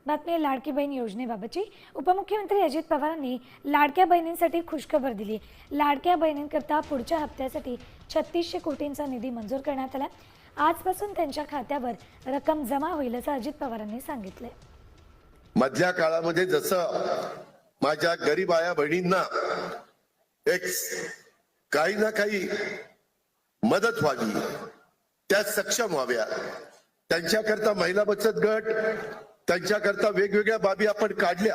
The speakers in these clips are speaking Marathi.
बातमी लाडकी बहीण योजनेबाबतची। उपमुख्यमंत्री अजित पवारांनी लाडक्या बहिणींसाठी खुशखबर दिली। लाडक्या बहिणींकरता पुढच्या हप्त्यासाठी 3600 कोटींचा निधी मंजूर करण्यात आला। आजपासून त्यांच्या खात्यावर रक्कम जमा होईल असं अजित पवारांनी सांगितले। मधल्या काळामध्ये जसं माझ्या गरीब आया बहिणींना एक काही ना काही मदत व्हावी, त्या सक्षम व्हाव्या, त्यांच्याकरता महिला बचत गट, त्यांच्याकरता वेगवेगळ्या बाबी आपण काढल्या।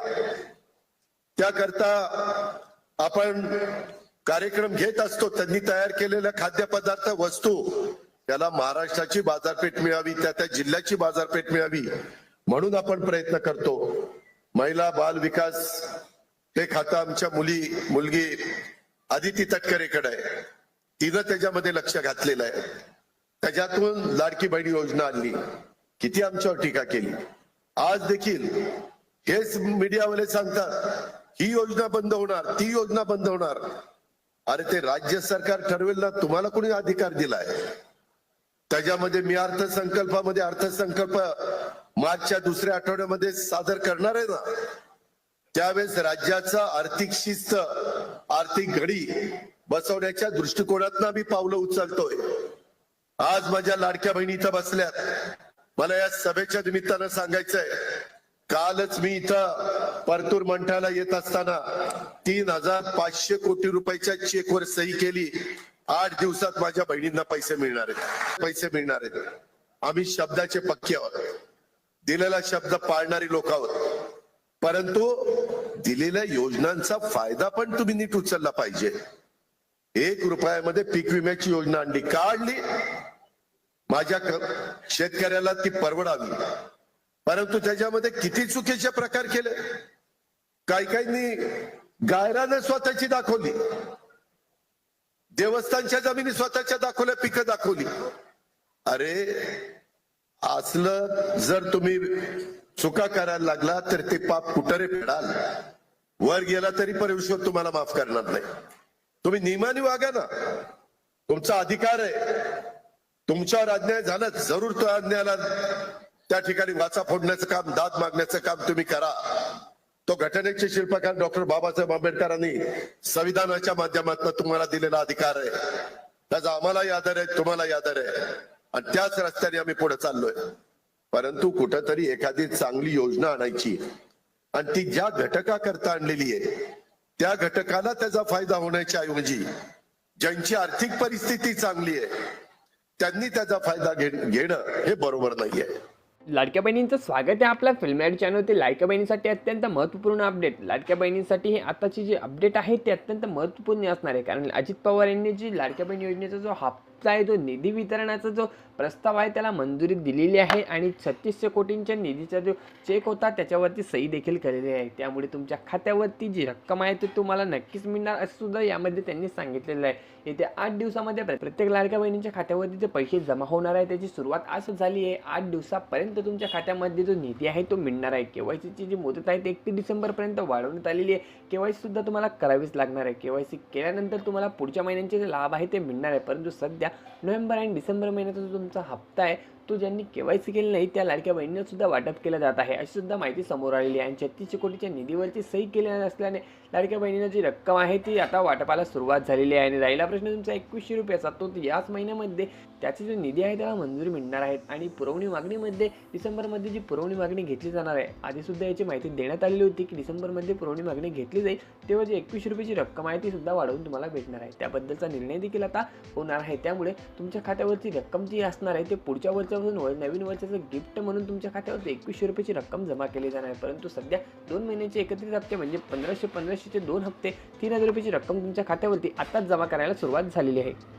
त्याकरता आपण कार्यक्रम घेत असतो। त्यांनी तयार केलेल्या खाद्यपदार्थ वस्तू त्याला महाराष्ट्राची बाजारपेठ मिळावी, त्या जिल्ह्याची बाजारपेठ मिळावी म्हणून आपण प्रयत्न करतो। महिला बाल विकास हे खातं आमच्या मुलगी आदिती तटकरेकडे आहे। तिनं त्याच्यामध्ये लक्ष घातलेलं आहे। त्याच्यातून लाडकी बहीण योजना आणली, किती आमच्यावर टीका केली। आज देखील हेच मीडियावाले सांगतात ही योजना बंद होणार, ती योजना बंद होणार। अरे ते राज्य सरकार ठरवेल ना, तुम्हाला कोणी अधिकार दिलाय? त्याच्यामध्ये मी अर्थसंकल्प मार्चच्या दुसऱ्या आठवड्यामध्ये सादर करणार आहे ना, त्यावेळेस राज्याचा आर्थिक शिस्त, आर्थिक घडी बसवण्याच्या दृष्टिकोनातून आम्ही पावलं उचलतोय। आज माझ्या लाडक्या बहिणी इथं बसल्यात। मला या सभेच्या निमित्तानं सांगायचंय, कालच मी इथं परतूर मंठाला येत असताना 3500 कोटी रुपयाच्या चेकवर सही केली। 8 दिवसात माझ्या बहिणींना पैसे मिळणार आहेत। आम्ही शब्दाचे पक्के आहोत, दिलेला शब्द पाळणारी लोक आहोत। परंतु दिलेल्या योजनांचा फायदा पण तुम्ही नीट उचलला पाहिजे। 1 रुपयामध्ये पीक विम्याची योजना काढली, माझ्या शेतकऱ्याला ती परवडावी, परंतु त्याच्यामध्ये किती चुकीचे प्रकार केले। काहींनी गायरानं स्वतःची दाखवली, देवस्थानच्या जमिनी स्वतःच्या दाखवल्या, पिकं दाखवली। अरे असलं जर तुम्ही चुका करायला लागला तर ते पाप कुठं रे फेडाल? वर गेला तरी परमेश्वर तुम्हाला माफ करणार नाही। तुम्ही नियमाने वागा ना, तुमचा अधिकार आहे। तुमच्यावर अन्याय झाला, जरूर तो अन्यायाला त्या ठिकाणी वाचा फोडण्याचं काम, दाद मागण्याचं काम तुम्ही करा। तो घटनेचे शिल्पकार डॉक्टर बाबासाहेब आंबेडकरांनी संविधानाच्या माध्यमातून तुम्हाला दिलेला अधिकार आहे, त्याचा आम्हालाही आदर आहे, तुम्हालाही आदर आहे, आणि त्याच रस्त्याने आम्ही पुढे चाललोय। परंतु कुठंतरी एखादी चांगली योजना आणायची आणि ती ज्या घटकाकरता आणलेली आहे त्या घटकाला त्याचा फायदा होण्याच्या ऐवजी ज्यांची आर्थिक परिस्थिती चांगली आहे त्यांनी त्याचा फायदा घेणं हे बरोबर नाहीये। लाडक्या बहिणींचं स्वागत आहे आपल्या फिल्म ॲड चॅनलवरती। लाडक्या बहिणींसाठी अत्यंत महत्त्वपूर्ण अपडेट। लाडक्या बहिणींसाठी हे आताची जी अपडेट आहे ते अत्यंत महत्त्वपूर्ण असणार आहे, कारण अजित पवार यांनी जी लाडक्या बहीण योजनेचा जो हप्ता आहे, जो निधी वितरणाचा जो प्रस्ताव आहे त्याला मंजुरी दिलेली आहे, आणि 3600 कोटींच्या निधीचा जो चेक होता त्याच्यावरती सही देखील केलेली आहे। त्यामुळे तुमच्या खात्यावरती जी रक्कम आहे ती तुम्हाला नक्कीच मिळणार असं सुद्धा यामध्ये त्यांनी सांगितलेलं आहे। येत्या 8 दिवसामध्ये प्रत्येक लाडक्या बहिणींच्या खात्यावरती जे पैसे जमा होणार आहे त्याची सुरुवात आज झाली आहे। 8 दिवसापर्यंत तुमच्या खात्यामध्ये जो निधी आहे तो मिळणार आहे। केवायसीची जी मुदत आहे ती 31 डिसेंबरपर्यंत वाढवण्यात आलेली आहे। केवायसी सुद्धा तुम्हाला करावीच लागणार आहे। केवायसी केल्यानंतर तुम्हाला पुढच्या महिन्यांचे जे लाभ आहे ते मिळणार आहे, परंतु सध्या नोव्हेंबर आणि डिसेंबर महिन्याचा जो तुमचा हप्ता आहे तो ज्यांनी केवायसी केली नाही त्या लाडक्या बहिणींना सुद्धा वाटप केलं जात आहे, अशी सुद्धा माहिती समोर आलेली आहे। आणि 3600 कोटीच्या निधीवरची सही केली नसल्याने लाडक्या बहिणींना जी रक्कम आहे ती आता वाटपाला सुरुवात झालेली आहे। आणि राहिला प्रश्न तुमचा 2100 रुपयाचा, तो याच महिन्यामध्ये त्याची जो निधी आहे त्याला मंजुरी मिळणार आहे। आणि पुरवणी मागणीमध्ये डिसेंबरमध्ये जी पुरवणी मागणी घेतली जाणार आहे, आधी सुद्धा याची माहिती देण्यात आलेली होती की डिसेंबरमध्ये पुरवणी मागणी घेतली जाईल, तेव्हा जी 2100 रुपयाची रक्कम आहे ती सुद्धा वाढवून तुम्हाला भेटणार आहे। त्याबद्दलचा निर्णय देखील आता होणार आहे। त्यामुळे तुमच्या खात्यावरची रक्कम जी असणार आहे ते पुढच्या वर्षापासून नवीन वर्षाचं गिफ्ट म्हणून तुमच्या खात्यावरती 2100 रुपयाची रक्कम जमा केली जाणार आहे। परंतु सध्या 2 महिन्याचे एकत्रित हप्ते म्हणजे 1500 चे 2 हप्ते 3000 रुपयाची रक्कम तुमच्या खात्यावरती आताच जमा करायला सुरुवात झालेली आहे।